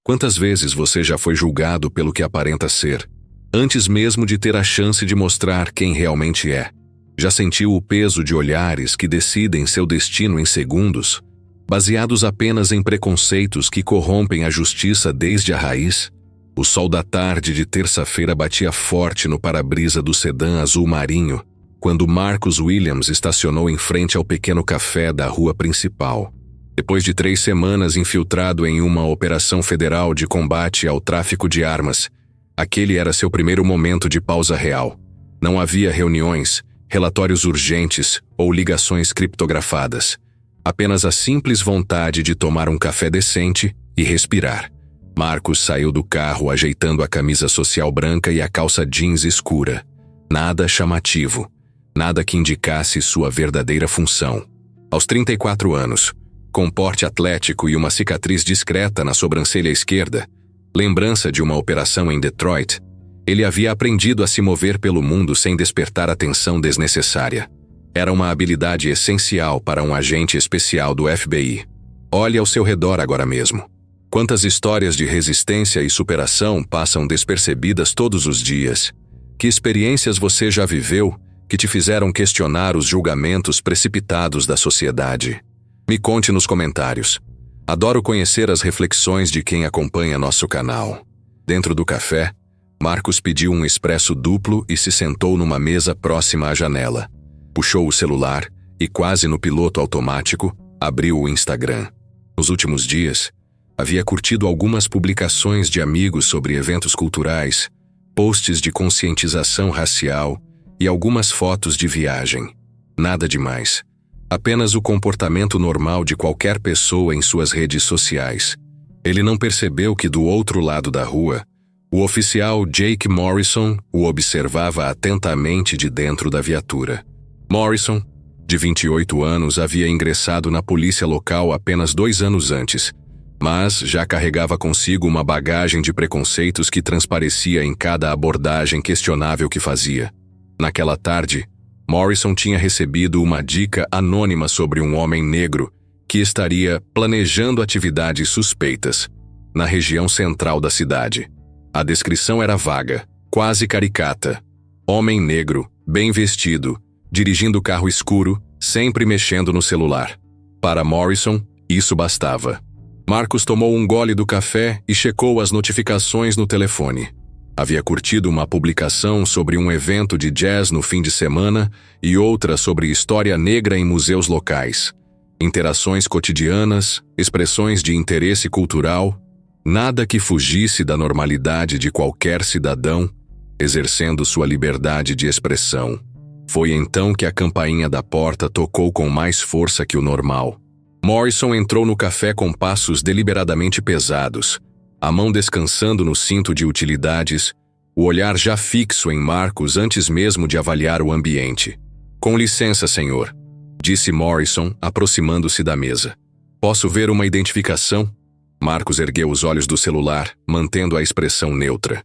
Quantas vezes você já foi julgado pelo que aparenta ser, antes mesmo de ter a chance de mostrar quem realmente é? Já sentiu o peso de olhares que decidem seu destino em segundos, baseados apenas em preconceitos que corrompem a justiça desde a raiz? O sol da tarde de terça-feira batia forte no para-brisa do sedã azul marinho, quando Marcus Williams estacionou em frente ao pequeno café da rua principal. Depois de 3 semanas infiltrado em uma operação federal de combate ao tráfico de armas, aquele era seu primeiro momento de pausa real. Não havia reuniões, relatórios urgentes ou ligações criptografadas. Apenas a simples vontade de tomar um café decente e respirar. Marcus saiu do carro ajeitando a camisa social branca e a calça jeans escura. Nada chamativo. Nada que indicasse sua verdadeira função. Aos 34 anos, com porte atlético e uma cicatriz discreta na sobrancelha esquerda, lembrança de uma operação em Detroit, ele havia aprendido a se mover pelo mundo sem despertar atenção desnecessária. Era uma habilidade essencial para um agente especial do FBI. Olhe ao seu redor agora mesmo. Quantas histórias de resistência e superação passam despercebidas todos os dias? Que experiências você já viveu que te fizeram questionar os julgamentos precipitados da sociedade? Me conte nos comentários. Adoro conhecer as reflexões de quem acompanha nosso canal. Dentro do café, Marcus pediu um expresso duplo e se sentou numa mesa próxima à janela. Puxou o celular e, quase no piloto automático, abriu o Instagram. Nos últimos dias, havia curtido algumas publicações de amigos sobre eventos culturais, posts de conscientização racial e algumas fotos de viagem. Nada demais. Apenas o comportamento normal de qualquer pessoa em suas redes sociais. Ele não percebeu que do outro lado da rua, o oficial Jake Morrison o observava atentamente de dentro da viatura. Morrison, de 28 anos, havia ingressado na polícia local apenas 2 anos antes, mas já carregava consigo uma bagagem de preconceitos que transparecia em cada abordagem questionável que fazia. Naquela tarde, Morrison tinha recebido uma dica anônima sobre um homem negro que estaria planejando atividades suspeitas na região central da cidade. A descrição era vaga, quase caricata. Homem negro, bem vestido, dirigindo carro escuro, sempre mexendo no celular. Para Morrison, isso bastava. Marcus tomou um gole do café e checou as notificações no telefone. Havia curtido uma publicação sobre um evento de jazz no fim de semana e outra sobre história negra em museus locais. Interações cotidianas, expressões de interesse cultural, nada que fugisse da normalidade de qualquer cidadão, exercendo sua liberdade de expressão. Foi então que a campainha da porta tocou com mais força que o normal. Morrison entrou no café com passos deliberadamente pesados, a mão descansando no cinto de utilidades, o olhar já fixo em Marcus antes mesmo de avaliar o ambiente. "Com licença, senhor", disse Morrison, aproximando-se da mesa. "Posso ver uma identificação?" Marcus ergueu os olhos do celular, mantendo a expressão neutra.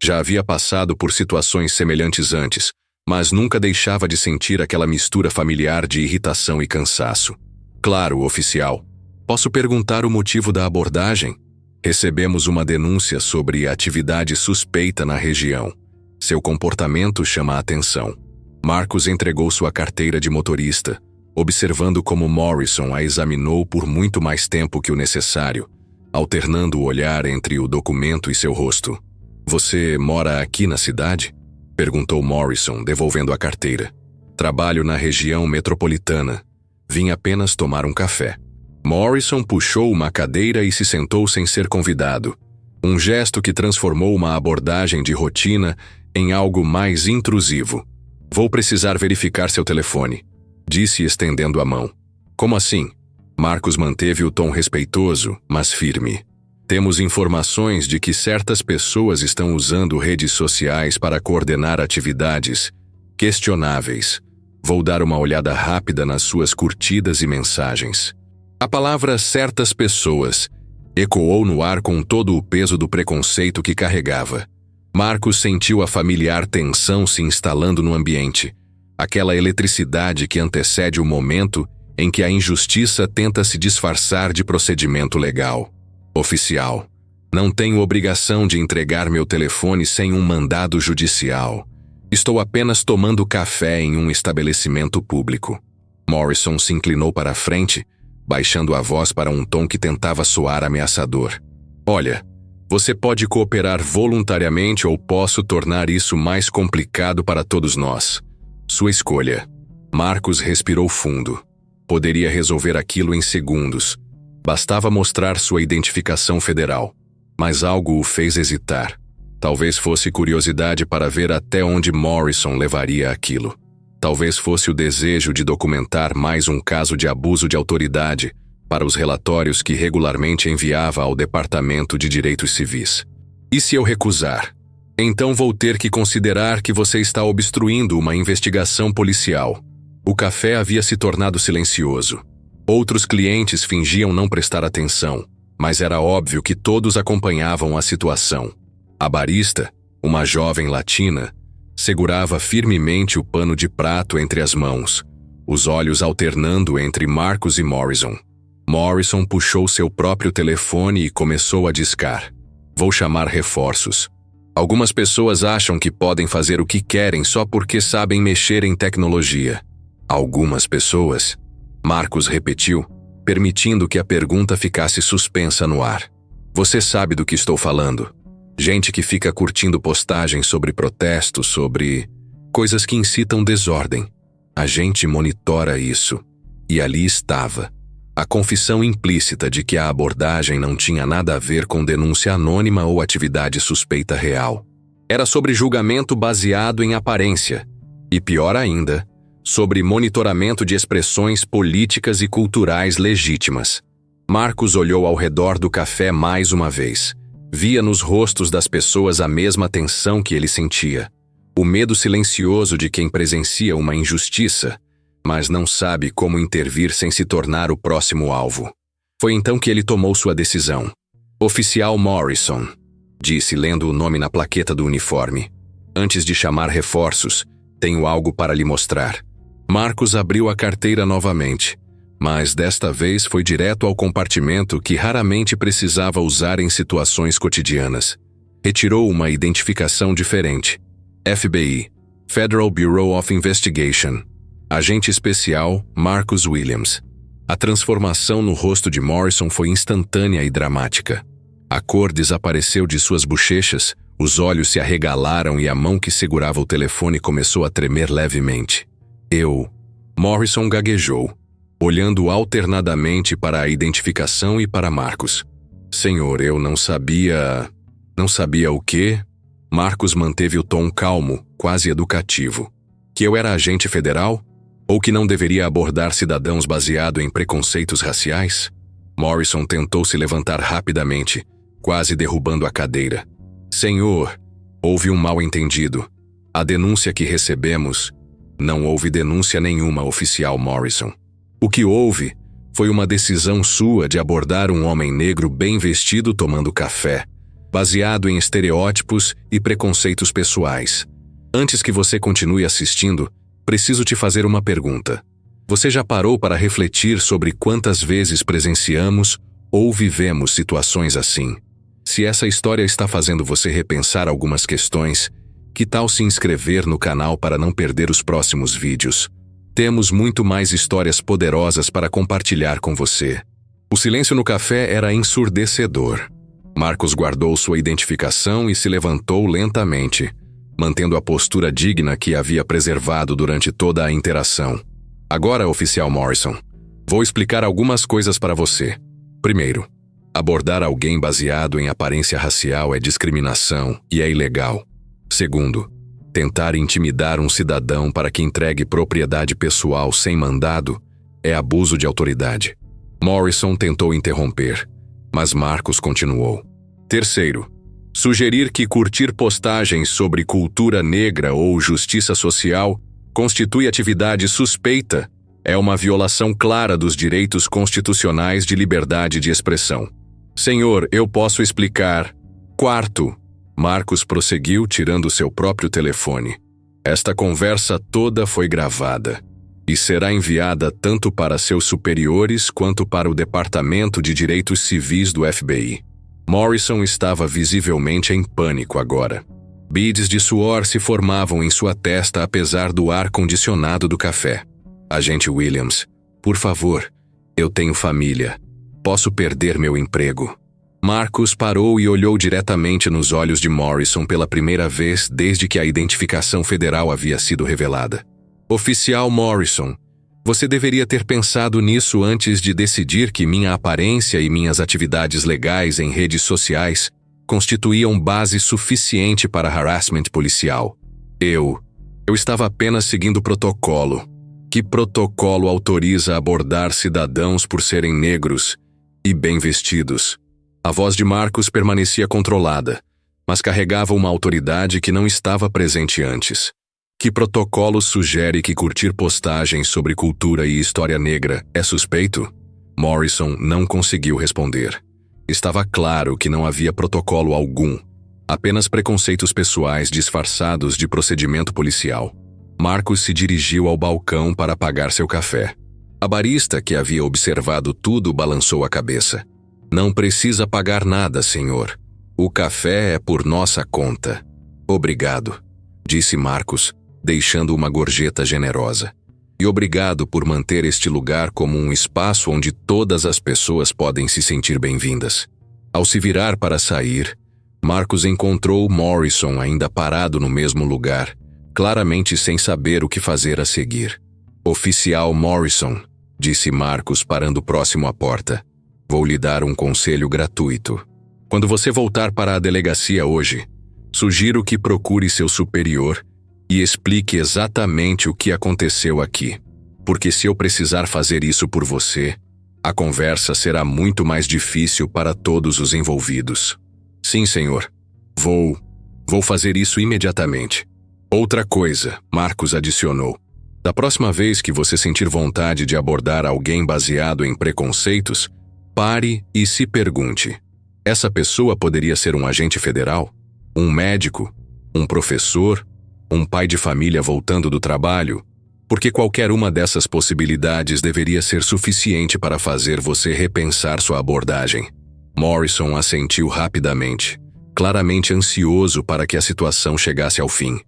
Já havia passado por situações semelhantes antes, mas nunca deixava de sentir aquela mistura familiar de irritação e cansaço. "Claro, oficial. Posso perguntar o motivo da abordagem?" "Recebemos uma denúncia sobre atividade suspeita na região. Seu comportamento chama a atenção." Marcus entregou sua carteira de motorista, observando como Morrison a examinou por muito mais tempo que o necessário, alternando o olhar entre o documento e seu rosto. "Você mora aqui na cidade?" perguntou Morrison, devolvendo a carteira. "Trabalho na região metropolitana. Vim apenas tomar um café." Morrison puxou uma cadeira e se sentou sem ser convidado. Um gesto que transformou uma abordagem de rotina em algo mais intrusivo. "Vou precisar verificar seu telefone", disse estendendo a mão. "Como assim?" Marcus manteve o tom respeitoso, mas firme. "Temos informações de que certas pessoas estão usando redes sociais para coordenar atividades questionáveis. Vou dar uma olhada rápida nas suas curtidas e mensagens." A palavra "certas pessoas" ecoou no ar com todo o peso do preconceito que carregava. Marcus sentiu a familiar tensão se instalando no ambiente, aquela eletricidade que antecede o momento em que a injustiça tenta se disfarçar de procedimento legal. "Oficial, Não tenho obrigação de entregar meu telefone sem um mandado judicial. Estou apenas tomando café em um estabelecimento público. Morrison se inclinou para a frente, baixando a voz para um tom que tentava soar ameaçador. Olha, você pode cooperar voluntariamente ou posso tornar isso mais complicado para todos nós. Sua escolha. Marcus respirou fundo. Poderia resolver aquilo em segundos. Bastava mostrar sua identificação federal. Mas algo o fez hesitar. Talvez fosse curiosidade para ver até onde Morrison levaria aquilo. Talvez fosse o desejo de documentar mais um caso de abuso de autoridade para os relatórios que regularmente enviava ao Departamento de Direitos Civis. E se eu recusar? Então vou ter que considerar que você está obstruindo uma investigação policial. O café havia se tornado silencioso. Outros clientes fingiam não prestar atenção, mas era óbvio que todos acompanhavam a situação. A barista, uma jovem latina, segurava firmemente o pano de prato entre as mãos, os olhos alternando entre Marcus e Morrison. Morrison puxou seu próprio telefone e começou a discar. Vou chamar reforços. Algumas pessoas acham que podem fazer o que querem só porque sabem mexer em tecnologia. Algumas pessoas? Marcus repetiu, permitindo que a pergunta ficasse suspensa no ar. Você sabe do que estou falando. Gente que fica curtindo postagens sobre protestos, sobre coisas que incitam desordem. A gente monitora isso. E ali estava. A confissão implícita de que a abordagem não tinha nada a ver com denúncia anônima ou atividade suspeita real. Era sobre julgamento baseado em aparência. E pior ainda, sobre monitoramento de expressões políticas e culturais legítimas. Marcus olhou ao redor do café mais uma vez. Via nos rostos das pessoas a mesma tensão que ele sentia. O medo silencioso de quem presencia uma injustiça, mas não sabe como intervir sem se tornar o próximo alvo. Foi então que ele tomou sua decisão. Oficial Morrison, disse lendo o nome na plaqueta do uniforme. Antes de chamar reforços, tenho algo para lhe mostrar. Marcus abriu a carteira novamente, mas desta vez foi direto ao compartimento que raramente precisava usar em situações cotidianas. Retirou uma identificação diferente. FBI, Federal Bureau of Investigation. Agente especial Marcus Williams. A transformação no rosto de Morrison foi instantânea e dramática. A cor desapareceu de suas bochechas, os olhos se arregalaram e a mão que segurava o telefone começou a tremer levemente. Morrison gaguejou, olhando alternadamente para a identificação e para Marcus. Senhor, eu não sabia... Não sabia o quê? Marcus manteve o tom calmo, quase educativo. Que eu era agente federal? Ou que não deveria abordar cidadãos baseado em preconceitos raciais? Morrison tentou se levantar rapidamente, quase derrubando a cadeira. Senhor, houve um mal-entendido. A denúncia que recebemos... Não houve denúncia nenhuma, oficial Morrison. O que houve foi uma decisão sua de abordar um homem negro bem vestido tomando café, baseado em estereótipos e preconceitos pessoais. Antes que você continue assistindo, preciso te fazer uma pergunta. Você já parou para refletir sobre quantas vezes presenciamos ou vivemos situações assim? Se essa história está fazendo você repensar algumas questões, que tal se inscrever no canal para não perder os próximos vídeos? Temos muito mais histórias poderosas para compartilhar com você. O silêncio no café era ensurdecedor. Marcus guardou sua identificação e se levantou lentamente, mantendo a postura digna que havia preservado durante toda a interação. Agora, oficial Morrison, vou explicar algumas coisas para você. Primeiro, abordar alguém baseado em aparência racial é discriminação e é ilegal. Segundo, tentar intimidar um cidadão para que entregue propriedade pessoal sem mandado é abuso de autoridade. Morrison tentou interromper, mas Marcus continuou. Terceiro, sugerir que curtir postagens sobre cultura negra ou justiça social constitui atividade suspeita é uma violação clara dos direitos constitucionais de liberdade de expressão. Senhor, eu posso explicar. Quarto, Marcus prosseguiu tirando seu próprio telefone. Esta conversa toda foi gravada e será enviada tanto para seus superiores quanto para o Departamento de Direitos Civis do FBI. Morrison estava visivelmente em pânico agora. Beads de suor se formavam em sua testa apesar do ar condicionado do café. Agente Williams, por favor, eu tenho família. Posso perder meu emprego. Marcus parou e olhou diretamente nos olhos de Morrison pela primeira vez desde que a identificação federal havia sido revelada. Oficial Morrison, você deveria ter pensado nisso antes de decidir que minha aparência e minhas atividades legais em redes sociais constituíam base suficiente para harassment policial. Eu estava apenas seguindo o protocolo. Que protocolo autoriza abordar cidadãos por serem negros e bem vestidos? A voz de Marcus permanecia controlada, mas carregava uma autoridade que não estava presente antes. Que protocolo sugere que curtir postagens sobre cultura e história negra é suspeito? Morrison não conseguiu responder. Estava claro que não havia protocolo algum, apenas preconceitos pessoais disfarçados de procedimento policial. Marcus se dirigiu ao balcão para pagar seu café. A barista, que havia observado tudo, balançou a cabeça. Não precisa pagar nada, senhor. O café é por nossa conta. Obrigado, disse Marcus, deixando uma gorjeta generosa. E obrigado por manter este lugar como um espaço onde todas as pessoas podem se sentir bem-vindas. Ao se virar para sair, Marcus encontrou Morrison ainda parado no mesmo lugar, claramente sem saber o que fazer a seguir. Oficial Morrison, disse Marcus parando próximo à porta. Vou lhe dar um conselho gratuito. Quando você voltar para a delegacia hoje, sugiro que procure seu superior e explique exatamente o que aconteceu aqui. Porque se eu precisar fazer isso por você, a conversa será muito mais difícil para todos os envolvidos. Sim, senhor. Vou fazer isso imediatamente. Outra coisa, Marcus adicionou. Da próxima vez que você sentir vontade de abordar alguém baseado em preconceitos, pare e se pergunte: essa pessoa poderia ser um agente federal? Um médico? Um professor? Um pai de família voltando do trabalho? Porque qualquer uma dessas possibilidades deveria ser suficiente para fazer você repensar sua abordagem. Morrison assentiu rapidamente, claramente ansioso para que a situação chegasse ao fim.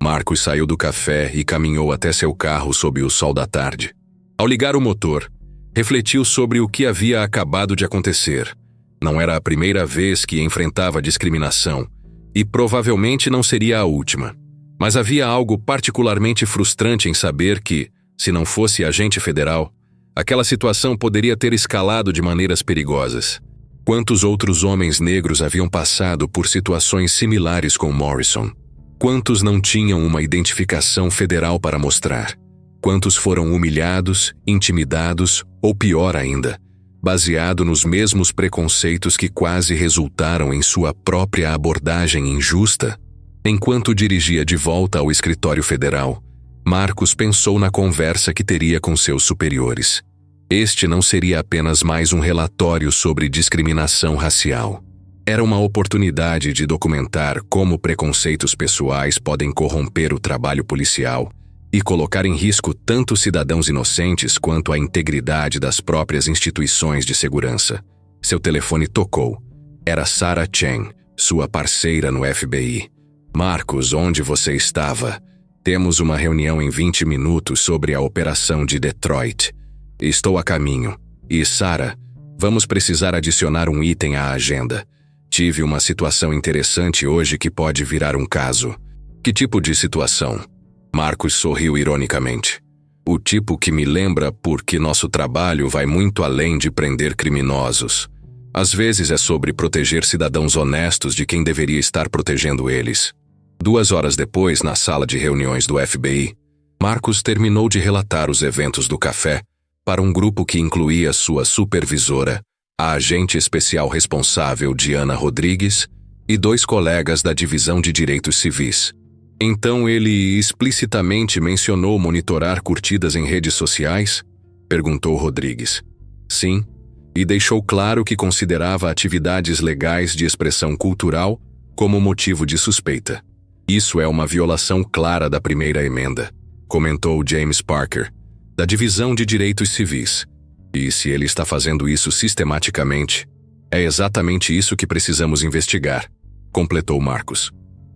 Marcus saiu do café e caminhou até seu carro sob o sol da tarde. Ao ligar o motor, refletiu sobre o que havia acabado de acontecer. Não era a primeira vez que enfrentava discriminação, e provavelmente não seria a última. Mas havia algo particularmente frustrante em saber que, se não fosse agente federal, aquela situação poderia ter escalado de maneiras perigosas. Quantos outros homens negros haviam passado por situações similares com Morrison? Quantos não tinham uma identificação federal para mostrar? Quantos foram humilhados, intimidados ou pior ainda, baseado nos mesmos preconceitos que quase resultaram em sua própria abordagem injusta? Enquanto dirigia de volta ao escritório federal, Marcus pensou na conversa que teria com seus superiores. Este não seria apenas mais um relatório sobre discriminação racial. Era uma oportunidade de documentar como preconceitos pessoais podem corromper o trabalho policial e colocar em risco tanto cidadãos inocentes quanto a integridade das próprias instituições de segurança. Seu telefone tocou. Era Sarah Chen, sua parceira no FBI. Marcus, onde você estava? Temos uma reunião em 20 minutos sobre a operação de Detroit. Estou a caminho. E, Sarah, vamos precisar adicionar um item à agenda. Tive uma situação interessante hoje que pode virar um caso. Que tipo de situação? Marcus sorriu ironicamente. O tipo que me lembra porque nosso trabalho vai muito além de prender criminosos. Às vezes é sobre proteger cidadãos honestos de quem deveria estar protegendo eles. 2 horas depois, na sala de reuniões do FBI, Marcus terminou de relatar os eventos do café para um grupo que incluía sua supervisora, a agente especial responsável Diana Rodrigues e 2 colegas da Divisão de Direitos Civis. Então ele explicitamente mencionou monitorar curtidas em redes sociais? Perguntou Rodrigues. Sim, e deixou claro que considerava atividades legais de expressão cultural como motivo de suspeita. Isso é uma violação clara da primeira emenda, comentou James Parker, da Divisão de Direitos Civis. E se ele está fazendo isso sistematicamente, É exatamente isso que precisamos investigar, completou Marcus.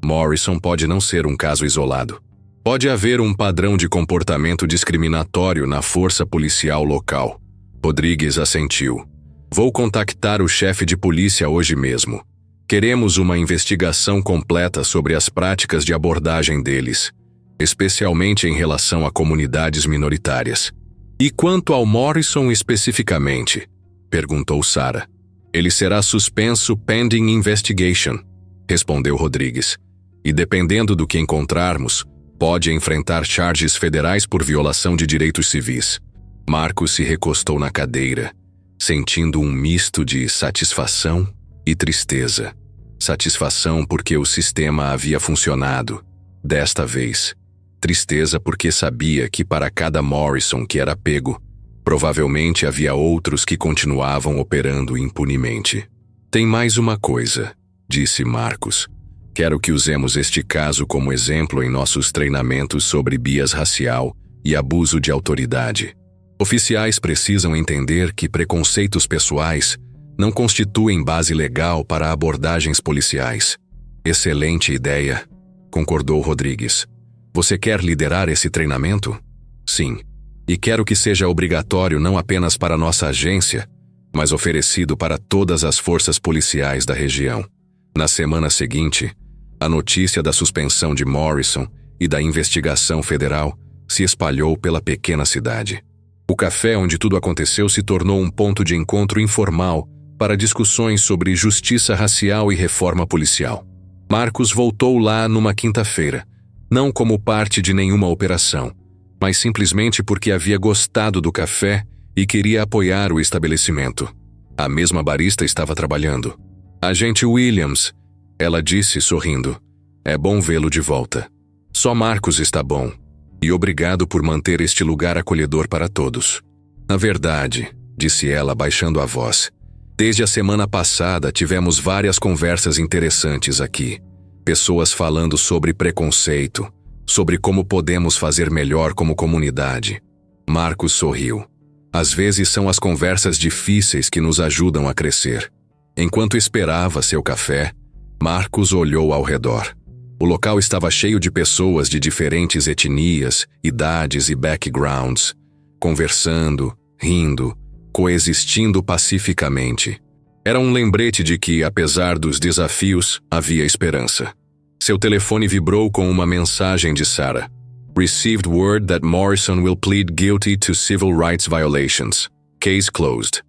Morrison pode não ser um caso isolado. Pode haver um padrão de comportamento discriminatório na força policial local. Rodrigues assentiu. Vou contactar o chefe de polícia hoje mesmo. Queremos uma investigação completa sobre as práticas de abordagem deles, especialmente em relação a comunidades minoritárias. E quanto ao Morrison especificamente? Perguntou Sarah. Ele será suspenso pending investigation, respondeu Rodrigues. E dependendo do que encontrarmos, pode enfrentar charges federais por violação de direitos civis. Marcus se recostou na cadeira, sentindo um misto de satisfação e tristeza. Satisfação porque o sistema havia funcionado, desta vez. Tristeza porque sabia que para cada Morrison que era pego, provavelmente havia outros que continuavam operando impunemente. Tem mais uma coisa, disse Marcus. Quero que usemos este caso como exemplo em nossos treinamentos sobre bias racial e abuso de autoridade. Oficiais precisam entender que preconceitos pessoais não constituem base legal para abordagens policiais. Excelente ideia, concordou Rodrigues. Você quer liderar esse treinamento? Sim. E quero que seja obrigatório não apenas para nossa agência, mas oferecido para todas as forças policiais da região. Na semana seguinte, a notícia da suspensão de Morrison e da investigação federal se espalhou pela pequena cidade. O café onde tudo aconteceu se tornou um ponto de encontro informal para discussões sobre justiça racial e reforma policial. Marcus voltou lá numa quinta-feira, não como parte de nenhuma operação, mas simplesmente porque havia gostado do café e queria apoiar o estabelecimento. A mesma barista estava trabalhando. Agente Williams, ela disse sorrindo. É bom vê-lo de volta. Só Marcus está bom. E obrigado por manter este lugar acolhedor para todos. Na verdade, disse ela baixando a voz, desde a semana passada tivemos várias conversas interessantes aqui. Pessoas falando sobre preconceito, sobre como podemos fazer melhor como comunidade. Marcus sorriu. Às vezes são as conversas difíceis que nos ajudam a crescer. Enquanto esperava seu café, Marcus olhou ao redor. O local estava cheio de pessoas de diferentes etnias, idades e backgrounds, conversando, rindo, coexistindo pacificamente. Era um lembrete de que, apesar dos desafios, havia esperança. Seu telefone vibrou com uma mensagem de Sarah. Received word that Morrison will plead guilty to civil rights violations. Case closed.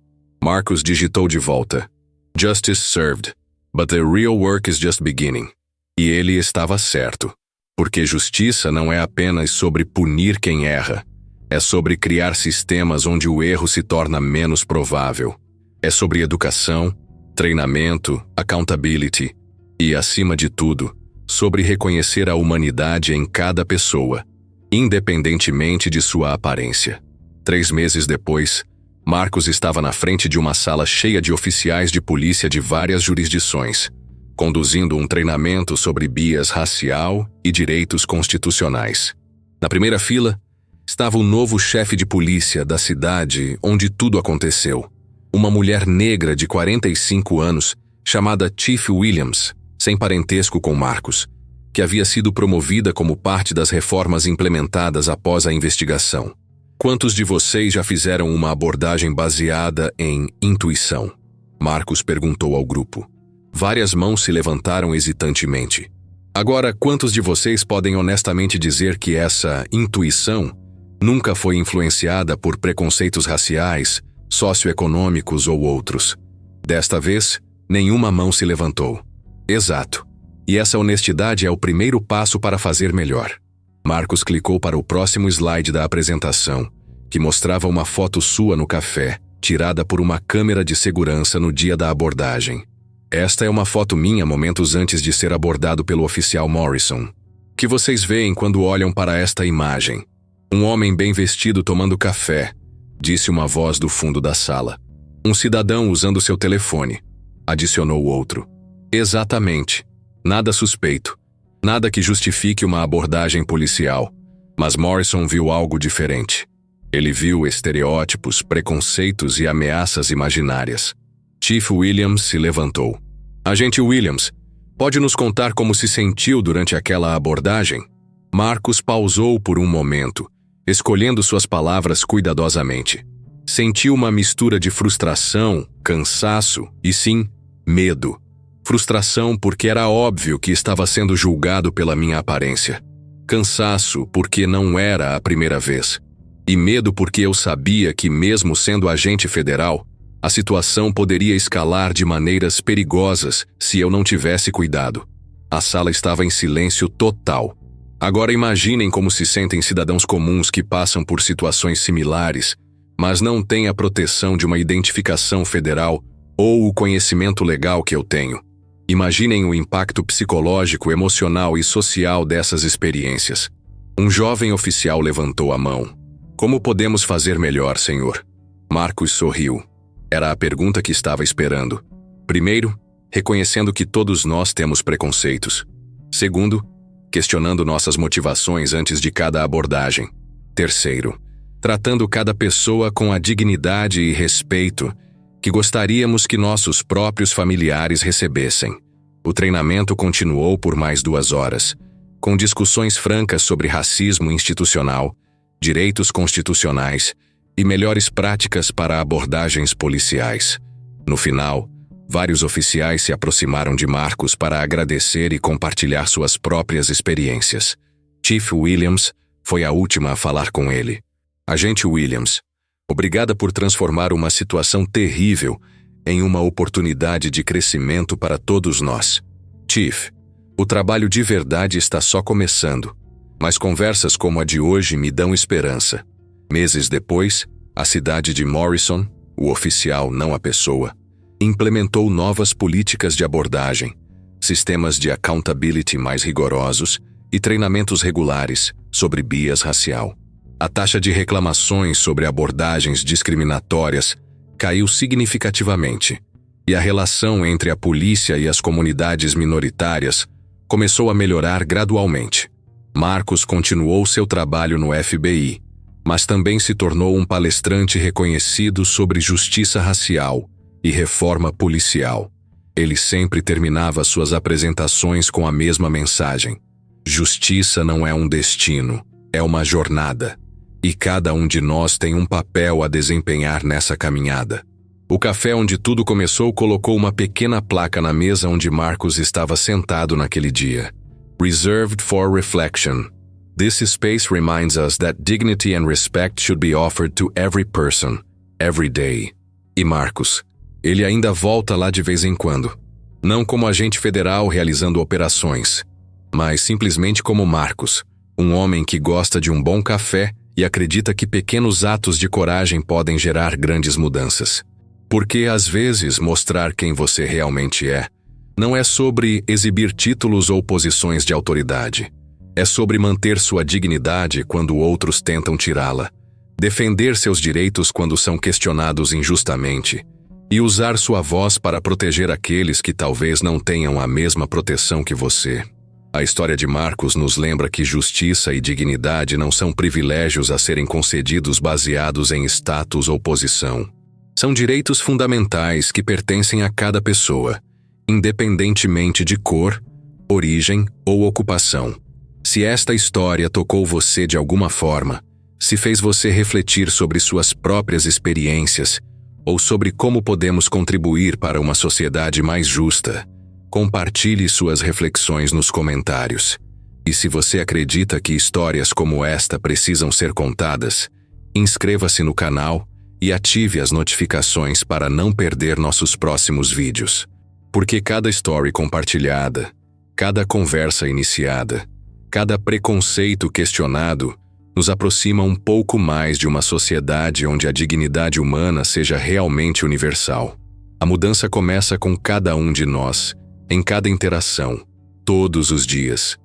Marcus digitou de volta. Justice served. But the real work is just beginning. E ele estava certo. Porque justiça não é apenas sobre punir quem erra. É sobre criar sistemas onde o erro se torna menos provável. É sobre educação, treinamento, accountability e, acima de tudo, sobre reconhecer a humanidade em cada pessoa, independentemente de sua aparência. 3 meses depois, Marcus estava na frente de uma sala cheia de oficiais de polícia de várias jurisdições, conduzindo um treinamento sobre bias racial e direitos constitucionais. Na primeira fila, estava o novo chefe de polícia da cidade onde tudo aconteceu, uma mulher negra de 45 anos chamada Chief Williams, sem parentesco com Marcus, que havia sido promovida como parte das reformas implementadas após a investigação. Quantos de vocês já fizeram uma abordagem baseada em intuição? Marcus perguntou ao grupo. Várias mãos se levantaram hesitantemente. Agora, quantos de vocês podem honestamente dizer que essa intuição nunca foi influenciada por preconceitos raciais, socioeconômicos ou outros? Desta vez, nenhuma mão se levantou. Exato. E essa honestidade é o primeiro passo para fazer melhor. Marcus clicou para o próximo slide da apresentação, que mostrava uma foto sua no café, tirada por uma câmera de segurança no dia da abordagem. Esta é uma foto minha momentos antes de ser abordado pelo oficial Morrison. O que vocês veem quando olham para esta imagem? Um homem bem vestido tomando café, disse uma voz do fundo da sala. Um cidadão usando seu telefone, adicionou outro. Exatamente. Nada suspeito. Nada que justifique uma abordagem policial. Mas Morrison viu algo diferente. Ele viu estereótipos, preconceitos e ameaças imaginárias. Chief Williams se levantou. Agente Williams, pode nos contar como se sentiu durante aquela abordagem? Marcus pausou por um momento, escolhendo suas palavras cuidadosamente. Sentiu uma mistura de frustração, cansaço e, sim, medo. Frustração porque era óbvio que estava sendo julgado pela minha aparência. Cansaço porque não era a primeira vez. E medo porque eu sabia que, mesmo sendo agente federal, a situação poderia escalar de maneiras perigosas se eu não tivesse cuidado. A sala estava em silêncio total. Agora imaginem como se sentem cidadãos comuns que passam por situações similares, mas não têm a proteção de uma identificação federal ou o conhecimento legal que eu tenho. Imaginem o impacto psicológico, emocional e social dessas experiências. Um jovem oficial levantou a mão. Como podemos fazer melhor, senhor? Marcus sorriu. Era a pergunta que estava esperando. Primeiro, reconhecendo que todos nós temos preconceitos. Segundo, questionando nossas motivações antes de cada abordagem. Terceiro, tratando cada pessoa com a dignidade e respeito que gostaríamos que nossos próprios familiares recebessem. O treinamento continuou por mais 2 horas, com discussões francas sobre racismo institucional, direitos constitucionais e melhores práticas para abordagens policiais. No final, vários oficiais se aproximaram de Marcus para agradecer e compartilhar suas próprias experiências. Chief Williams foi a última a falar com ele. Agente Williams, obrigada por transformar uma situação terrível em uma oportunidade de crescimento para todos nós. Chief, o trabalho de verdade está só começando, mas conversas como a de hoje me dão esperança. Meses depois, a cidade de Morrison, o oficial, não a pessoa, implementou novas políticas de abordagem, sistemas de accountability mais rigorosos e treinamentos regulares sobre bias racial. A taxa de reclamações sobre abordagens discriminatórias caiu significativamente, e a relação entre a polícia e as comunidades minoritárias começou a melhorar gradualmente. Marcus continuou seu trabalho no FBI, mas também se tornou um palestrante reconhecido sobre justiça racial e reforma policial. Ele sempre terminava suas apresentações com a mesma mensagem: justiça não é um destino, é uma jornada. E cada um de nós tem um papel a desempenhar nessa caminhada. O café onde tudo começou colocou uma pequena placa na mesa onde Marcus estava sentado naquele dia. Reserved for reflection. This space reminds us that dignity and respect should be offered to every person, every day. E Marcus, ele ainda volta lá de vez em quando. Não como agente federal realizando operações, mas simplesmente como Marcus, um homem que gosta de um bom café e acredita que pequenos atos de coragem podem gerar grandes mudanças. Porque, às vezes, mostrar quem você realmente é não é sobre exibir títulos ou posições de autoridade. É sobre manter sua dignidade quando outros tentam tirá-la, defender seus direitos quando são questionados injustamente e usar sua voz para proteger aqueles que talvez não tenham a mesma proteção que você. A história de Marcus nos lembra que justiça e dignidade não são privilégios a serem concedidos baseados em status ou posição. São direitos fundamentais que pertencem a cada pessoa, independentemente de cor, origem ou ocupação. Se esta história tocou você de alguma forma, se fez você refletir sobre suas próprias experiências ou sobre como podemos contribuir para uma sociedade mais justa, compartilhe suas reflexões nos comentários. E se você acredita que histórias como esta precisam ser contadas, inscreva-se no canal e ative as notificações para não perder nossos próximos vídeos. Porque cada story compartilhada, cada conversa iniciada, cada preconceito questionado nos aproxima um pouco mais de uma sociedade onde a dignidade humana seja realmente universal. A mudança começa com cada um de nós, em cada interação, todos os dias.